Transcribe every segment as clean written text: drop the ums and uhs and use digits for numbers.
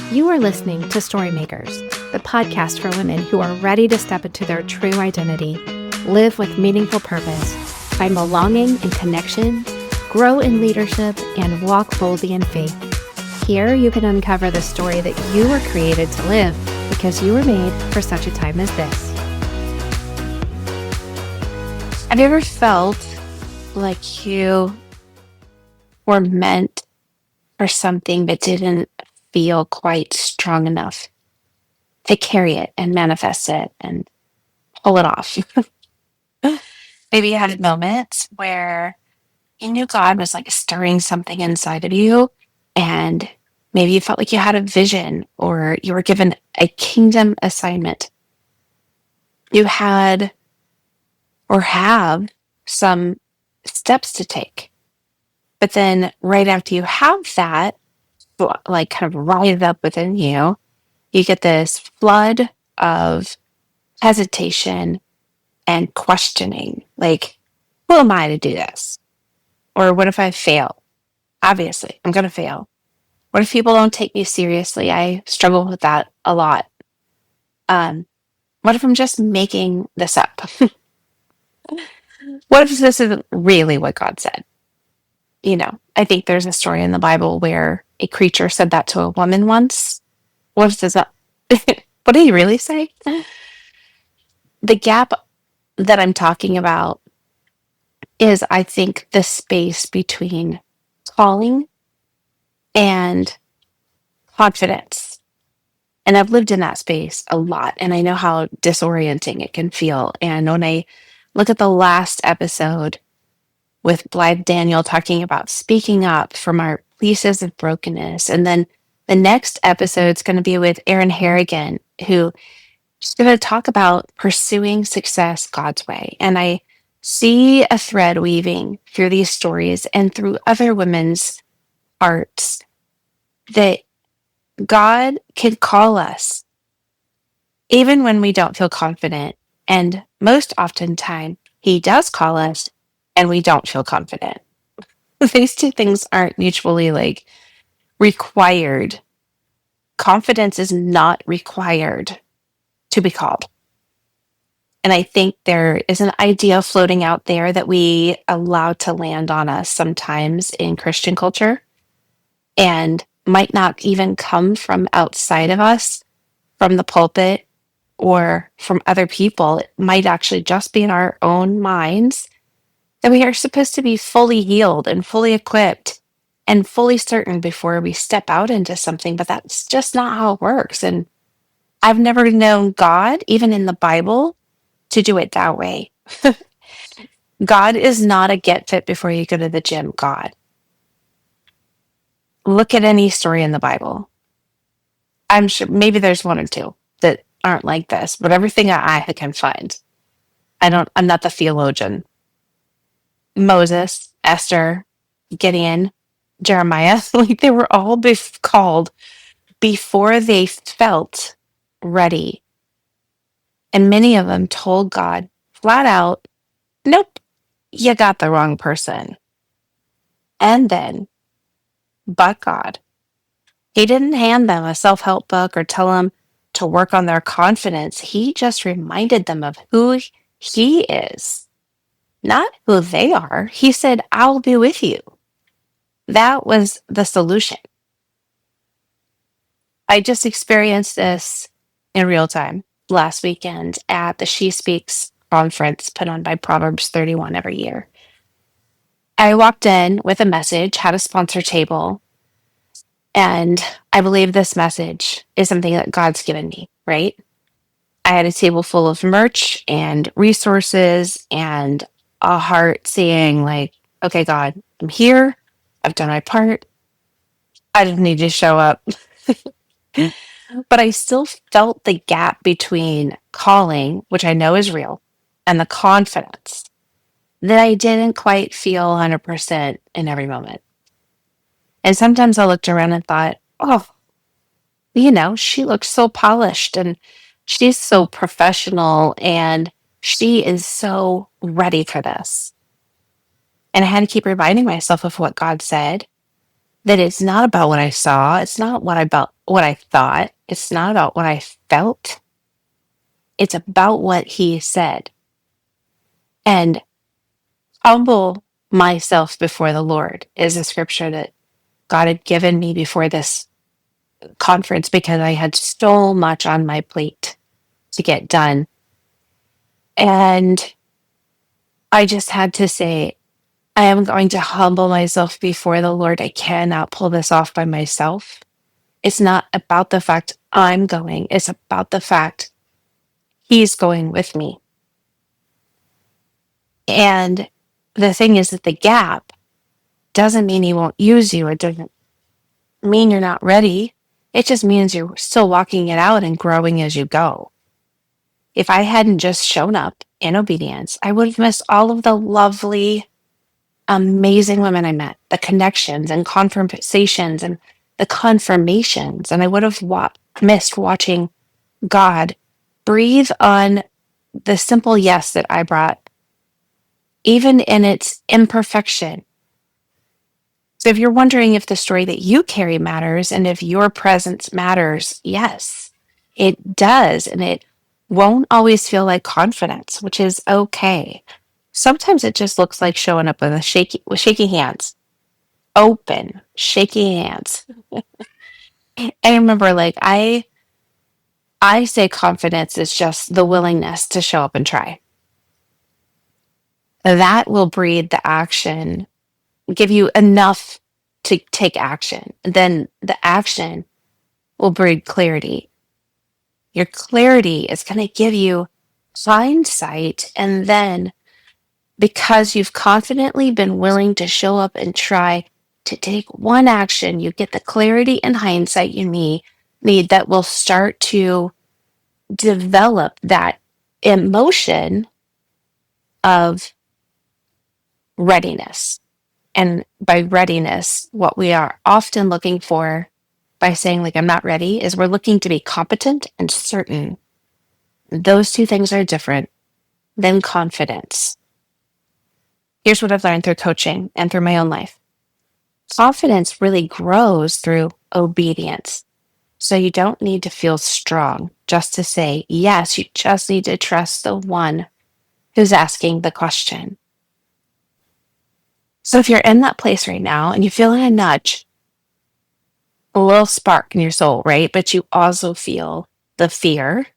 You are listening to Storymakers, the podcast for women who are ready to step into their true identity, live with meaningful purpose, find belonging and connection, grow in leadership, and walk boldly in faith. Here you can uncover the story that you were created to live because you were made for such a time as this. Have you ever felt like you were meant for something but didn't feel quite strong enough to carry it and manifest it and pull it off? Maybe you had moments where you knew God was like stirring something inside of you, and maybe you felt like you had a vision or you were given a kingdom assignment. You had or have some steps to take. But then right after you have that, like kind of rise up within you, you get this flood of hesitation and questioning. Like, who am I to do this? Or what if I fail? Obviously, I'm going to fail. What if people don't take me seriously? I struggle with that a lot. What if I'm just making this up? What if this isn't really what God said? I think there's a story in the Bible where a creature said that to a woman once. What if this not? What did he really say? The gap that I'm talking about is, I think, the space between calling and confidence. And I've lived in that space a lot, and I know how disorienting it can feel. And when I look at the last episode with Blythe Daniel talking about speaking up from our places of brokenness, and then the next episode is going to be with Erin Harrigan, who she's going to talk about pursuing success God's way. And I see a thread weaving through these stories and through other women's hearts that God can call us even when we don't feel confident. And most oftentimes, He does call us and we don't feel confident. These two things aren't mutually required. Confidence is not required to be called. And I think there is an idea floating out there that we allow to land on us sometimes in Christian culture and might not even come from outside of us, from the pulpit or from other people. It might actually just be in our own minds that we are supposed to be fully healed and fully equipped and fully certain before we step out into something, but that's just not how it works. And I've never known God, even in the Bible, to do it that way. God is not a get fit before you go to the gym God. Look at any story in the Bible. I'm sure maybe there's one or two that aren't like this, but everything I can find. I'm not the theologian. Moses, Esther, Gideon, Jeremiah, they were all called before they felt ready. And many of them told God flat out, nope, you got the wrong person. And then, but God, He didn't hand them a self-help book or tell them to work on their confidence. He just reminded them of who He is, not who they are. He said, I'll be with you. That was the solution. I just experienced this in real time last weekend at the She Speaks conference put on by Proverbs 31 every year. I walked in with a message, had a sponsor table, and I believe this message is something that God's given me, right? I had a table full of merch and resources and a heart saying, okay, God, I'm here. I've done my part. I just need you to show up. But I still felt the gap between calling, which I know is real, and the confidence that I didn't quite feel 100% in every moment. And sometimes I looked around and thought, oh, she looks so polished and she's so professional and she is so ready for this. And I had to keep reminding myself of what God said, that it's not about what I saw. It's not what I thought. It's not about what I felt. It's about what he said. And humble myself before the Lord is a scripture that God had given me before this conference because I had so much on my plate to get done. And I just had to say, I am going to humble myself before the Lord. I cannot pull this off by myself. It's not about the fact I'm going, it's about the fact He's going with me. And the thing is that the gap doesn't mean He won't use you. It doesn't mean you're not ready. It just means you're still walking it out and growing as you go. If I hadn't just shown up in obedience, I would have missed all of the lovely, amazing women I met, the connections and conversations and the confirmations. And I would have missed watching God breathe on the simple yes that I brought, even in its imperfection. So if you're wondering if the story that you carry matters and if your presence matters, yes, it does. And it won't always feel like confidence, which is okay. Sometimes it just looks like showing up with shaky hands, open, shaky hands. I remember I say confidence is just the willingness to show up and try. That will breed the action, give you enough to take action. Then the action will breed clarity. Your clarity is going to give you hindsight. And then because you've confidently been willing to show up and try to take one action, you get the clarity and hindsight you need that will start to develop that emotion of readiness. And by readiness, what we are often looking for by saying, like, I'm not ready, is we're looking to be competent and certain. Those two things are different than confidence. Here's what I've learned through coaching and through my own life. Confidence really grows through obedience. So you don't need to feel strong just to say yes. You just need to trust the one who's asking the question. So if you're in that place right now and you feel a nudge, a little spark in your soul, right? But you also feel the fear.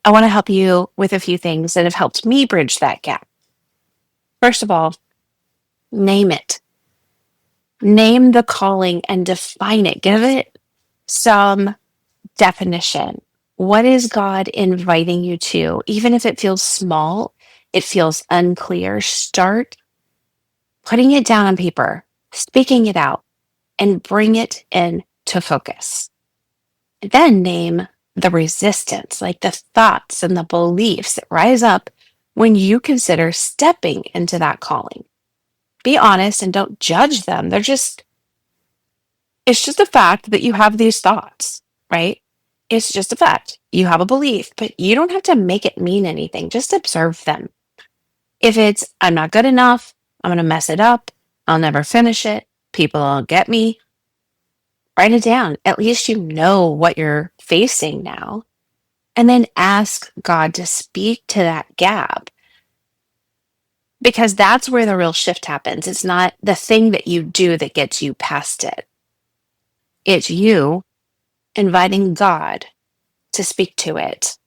I want to help you with a few things that have helped me bridge that gap. First of all, name it. Name the calling and define it. Give it some definition. What is God inviting you to? Even if it feels small, it feels unclear, start putting it down on paper, speaking it out, and bring it into focus. Then name the resistance, like the thoughts and the beliefs that rise up when you consider stepping into that calling. Be honest and don't judge them. It's just a fact that you have these thoughts, right? It's just a fact. You have a belief, but you don't have to make it mean anything. Just observe them. If it's, I'm not good enough, I'm going to mess it up, I'll never finish it, people will get me, write it down. At least you know what you're facing now. And then ask God to speak to that gap. Because that's where the real shift happens. It's not the thing that you do that gets you past it. It's you inviting God to speak to it.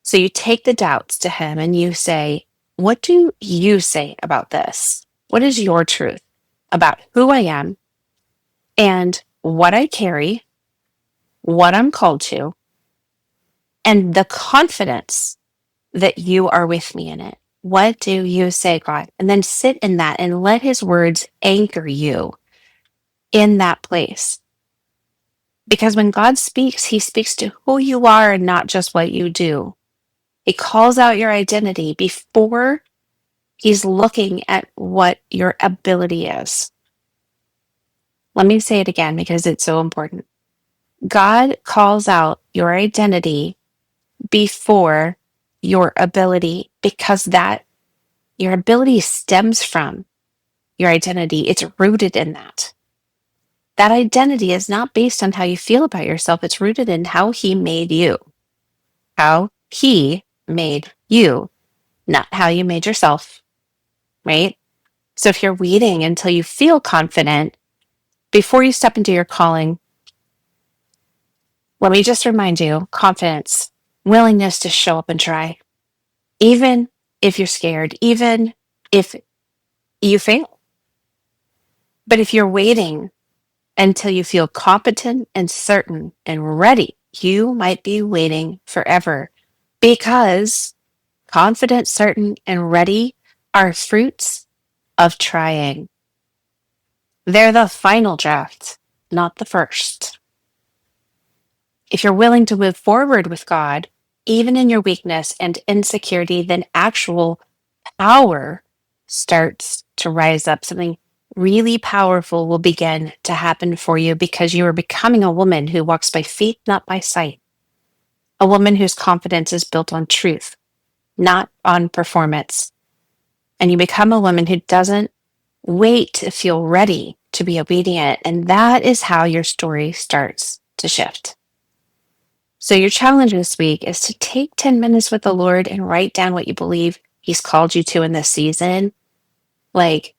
So you take the doubts to Him and you say, what do you say about this? What is your truth about who I am and what I carry, what I'm called to, and the confidence that you are with me in it? What do you say, God? And then sit in that and let His words anchor you in that place. Because when God speaks, He speaks to who you are and not just what you do. He calls out your identity before He's looking at what your ability is. Let me say it again because it's so important. God calls out your identity before your ability because your ability stems from your identity. It's rooted in that. That identity is not based on how you feel about yourself. It's rooted in how he made you. How he made you, not how you made yourself, right? So if you're waiting until you feel confident before you step into your calling, let me just remind you, confidence, willingness to show up and try, even if you're scared, even if you fail. But if you're waiting until you feel competent and certain and ready, you might be waiting forever, because confident, certain, and ready are fruits of trying. They're the final draft, not the first. If you're willing to move forward with God, even in your weakness and insecurity, then actual power starts to rise up. Something really powerful will begin to happen for you, because you are becoming a woman who walks by faith, not by sight. A woman whose confidence is built on truth, not on performance. And you become a woman who doesn't wait to feel ready to be obedient. And that is how your story starts to shift. So your challenge this week is to take 10 minutes with the Lord and write down what you believe he's called you to in this season. Like,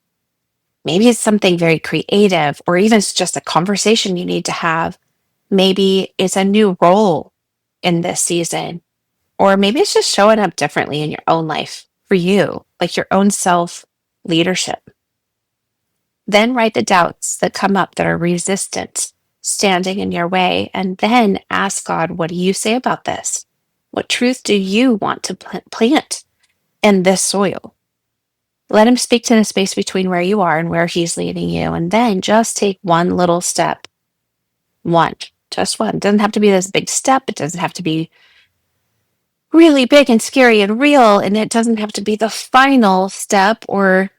maybe it's something very creative, or even it's just a conversation you need to have. Maybe it's a new role in this season, or maybe it's just showing up differently in your own life for you, like your own self leadership. Then write the doubts that come up that are resistance standing in your way, and then ask God, what do you say about this? What truth do you want to plant in this soil? Let him speak to the space between where you are and where he's leading you, and then just take one little step. One, just one. It doesn't have to be this big step. It doesn't have to be really big and scary and real, and it doesn't have to be the final step. Or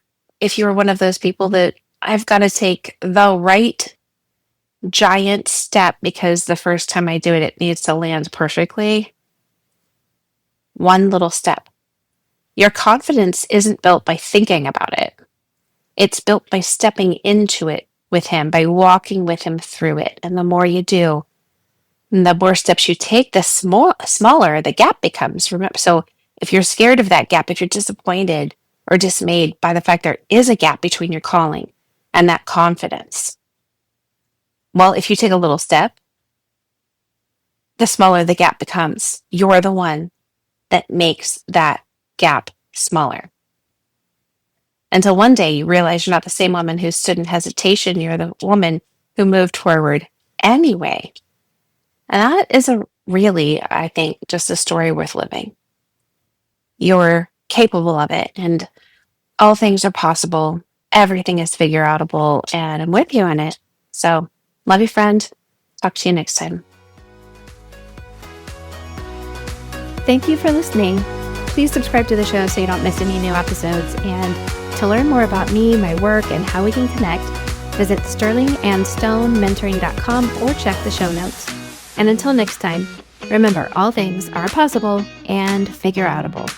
if you're one of those people that I've got to take the right giant step because the first time I do it, it needs to land perfectly. One little step. Your confidence isn't built by thinking about it. It's built by stepping into it with him, by walking with him through it. And the more you do, and the more steps you take, the smaller the gap becomes. Remember, so if you're scared of that gap, if you're disappointed or dismayed by the fact there is a gap between your calling and that confidence, well, if you take a little step, the smaller the gap becomes. You're the one that makes that gap smaller. Until one day you realize you're not the same woman who stood in hesitation. You're the woman who moved forward anyway. And that is really, I think, just a story worth living. You're capable of it, and all things are possible. Everything is figure outable, and I'm with you in it. So, love you, friend. Talk to you next time. Thank you for listening. Please subscribe to the show so you don't miss any new episodes. And to learn more about me, my work, and how we can connect, visit sterlingandstonementoring.com or check the show notes. And until next time, remember, all things are possible and figure outable.